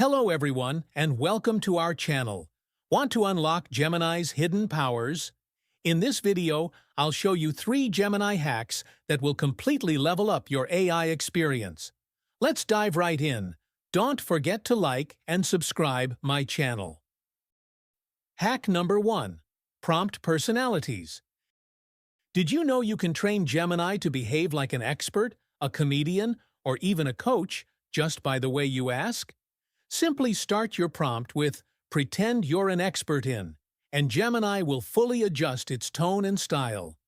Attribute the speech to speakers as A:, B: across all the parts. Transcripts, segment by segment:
A: Hello everyone, and welcome to our channel. Want to unlock Gemini's hidden powers? In this video, I'll show you 3 Gemini hacks that will completely level up your AI experience. Let's dive right in. Don't forget to like and subscribe my channel. Hack number 1. Prompt personalities. Did you know you can train Gemini to behave like an expert, a comedian, or even a coach just by the way you ask? Simply start your prompt with "Pretend you're an expert in," and Gemini will fully adjust its tone and style.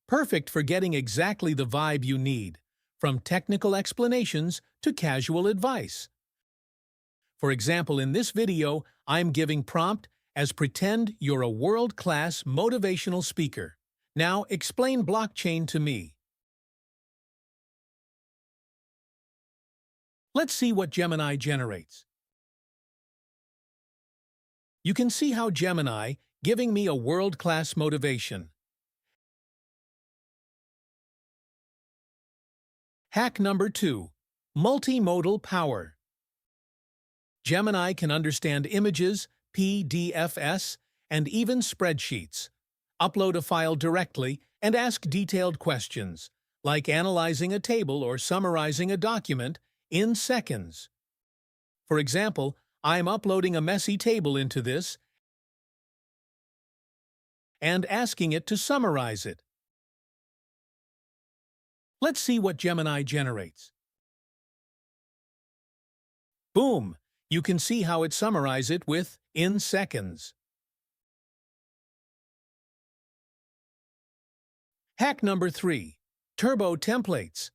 A: Perfect for getting exactly the vibe you need, from technical explanations to casual advice. For example, in this video, I'm giving prompt as "Pretend you're a world-class motivational speaker. Now explain blockchain to me." Let's see what Gemini generates. You can see how Gemini giving me a world-class motivation. Hack number 2. Multimodal power. Gemini can understand images, PDFs, and even spreadsheets. Upload a file directly and ask detailed questions, like analyzing a table or summarizing a document, in seconds. For example, I'm uploading a messy table into this and asking it to summarize it. Let's see what Gemini generates. Boom! You can see how it summarizes it with "in seconds." Hack number 3. Turbo templates.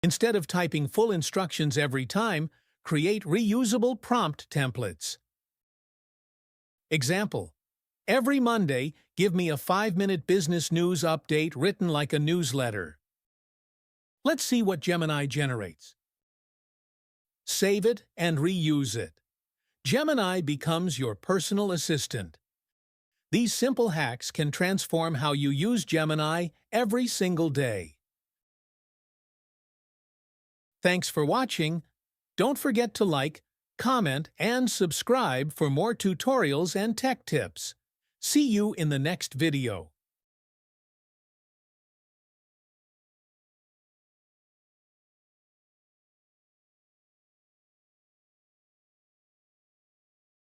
A: Instead of typing full instructions every time, create reusable prompt templates. Example: every Monday, give me a 5-minute business news update written like a newsletter. Let's see what Gemini generates. Save it and reuse it. Gemini becomes your personal assistant. These simple hacks can transform how you use Gemini every single day. Thanks for watching. Don't forget to like, comment, and subscribe for more tutorials and tech tips. See you in the next video.